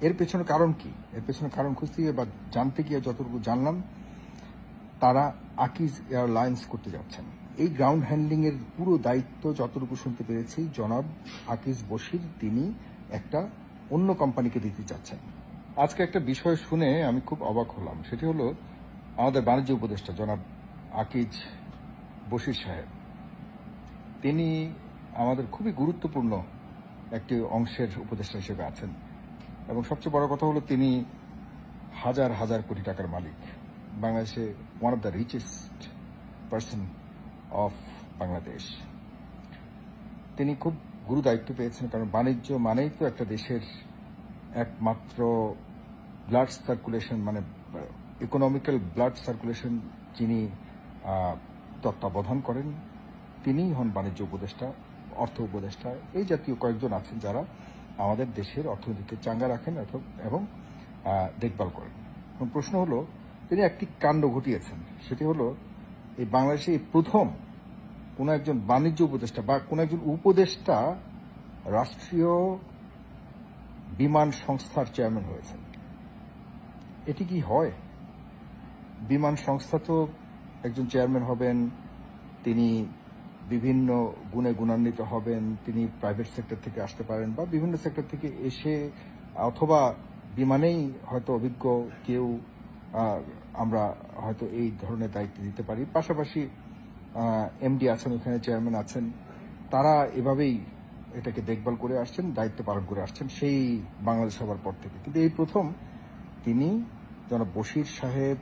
এর পেছনে কারণ কি? এর পেছনে কারণ খুঁজতে গিয়ে বা জানতে গিয়ে যতটুকু জানলাম, তারা আকিজ এয়ারলাইন্স করতে যাচ্ছেন। এই গ্রাউন্ড হ্যান্ডলিং এর পুরো দায়িত্ব যতটুকু শুনতে পেরেছি, জনাব আকিজ বশির তিনি একটা অন্য কোম্পানিকে দিতে চাচ্ছেন। আজকে একটা বিষয় শুনে আমি খুব অবাক হলাম। সেটি হলো, আমাদের বাণিজ্য উপদেষ্টা জনাব আকিজ বশির সাহেব, তিনি আমাদের খুবই গুরুত্বপূর্ণ একটি অংশের উপদেষ্টা হিসেবে আছেন, এবং সবচেয়ে বড় কথা হলো তিনি হাজার হাজার কোটি টাকার মালিক। বাংলাদেশে one of the richest person of Bangladesh. তিনি খুব গুরু দায়িত্ব পেয়েছেন, কারণ বাণিজ্য মানেই তো একটা দেশের একমাত্র ব্লাড সার্কুলেশন, মানে ইকোনমিক্যাল ব্লাড সার্কুলেশন যিনি তত্ত্বাবধান করেন, তিনিই হন বাণিজ্য উপদেষ্টা, অর্থ উপদেষ্টা। এই জাতীয় কয়েকজন আছেন যারা আমাদের দেশের অর্থনীতিকে চাঙ্গা রাখেন এবং দেখভাল করেন। এবং প্রশ্ন হলো, তিনি একটি কাণ্ড ঘটিয়েছেন। সেটি হলো, এই বাংলাদেশে এই প্রথম কোনো একজন বাণিজ্য উপদেষ্টা বা কোনো একজন উপদেষ্টা রাষ্ট্রীয় বিমান সংস্থার চেয়ারম্যান হয়েছেন। এটি কি হয়? বিমান সংস্থা তো একজন চেয়ারম্যান হবেন, তিনি বিভিন্ন গুণে গুণান্বিত হবেন, তিনি প্রাইভেট সেক্টর থেকে আসতে পারেন বা বিভিন্ন সেক্টর থেকে এসে, অথবা বিমানেই হয়তো অভিজ্ঞ কেউ আমরা হয়তো এই ধরনের দায়িত্ব দিতে পারি। পাশাপাশি এমডি আছেন, ওখানে চেয়ারম্যান আছেন, তারা এভাবেই এটাকে দেখভাল করে আসছেন, দায়িত্ব পালন করে আসছেন সেই বাংলাদেশ হবার পর থেকে। কিন্তু এই প্রথম তিনি জনাব বশির সাহেব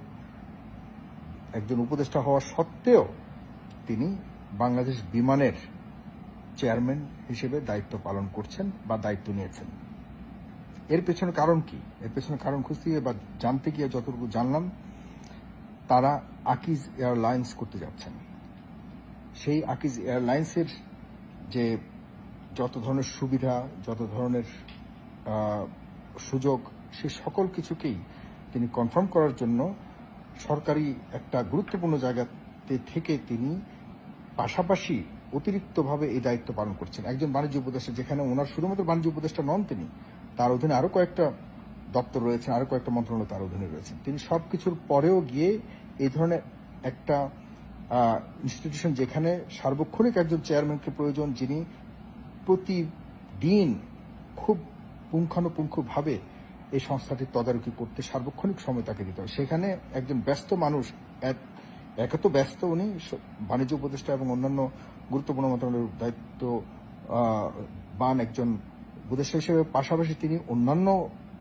একজন উপদেষ্টা হওয়া সত্ত্বেও তিনি বাংলাদেশ বিমানের চেয়ারম্যান হিসেবে দায়িত্ব পালন করছেন বা দায়িত্ব নিয়েছেন। এর পেছনে কারণ কি? এর পেছনে কারণ খুঁজতে গিয়ে বা জানতে গিয়ে যতটুকু জানলাম, তারা আকিজ এয়ারলাইন্স করতে যাচ্ছেন। সেই আকিজ এয়ারলাইন্সের যে যত ধরনের সুবিধা, যত ধরনের সুযোগ, সে সকল কিছুকেই তিনি কনফার্ম করার জন্য সরকারি একটা গুরুত্বপূর্ণ জায়গাতে থেকে তিনি পাশাপাশি অতিরিক্তভাবে এই দায়িত্ব পালন করছেন। একজন বাণিজ্য উপদেষ্টা, যেখানে ওনার শুধুমাত্র বাণিজ্য উপদেষ্টা নন, তিনি তার অধীনে আরো কয়েকটা দপ্তর রয়েছেন, আরো কয়েকটা মন্ত্রণালয় তার অধীনে রয়েছেন। তিনি সবকিছুর পরেও গিয়ে এই ধরনের একটা ইনস্টিটিউশন, যেখানে সার্বক্ষণিক একজন চেয়ারম্যানকে প্রয়োজন, যিনি প্রতিদিন খুব পুঙ্খানুপুঙ্খভাবে এই সংস্থাটির তদারকি করতে সার্বক্ষণিক সময় তাকে দিতে হয়, সেখানে একজন ব্যস্ত মানুষ, একে তো ব্যস্ত উনি বাণিজ্য উপদেষ্টা এবং অন্যান্য গুরুত্বপূর্ণ মন্ত্রণালয়ের দায়িত্ব বান একজন উপদেষ্টা হিসেবে, পাশাপাশি তিনি অন্যান্য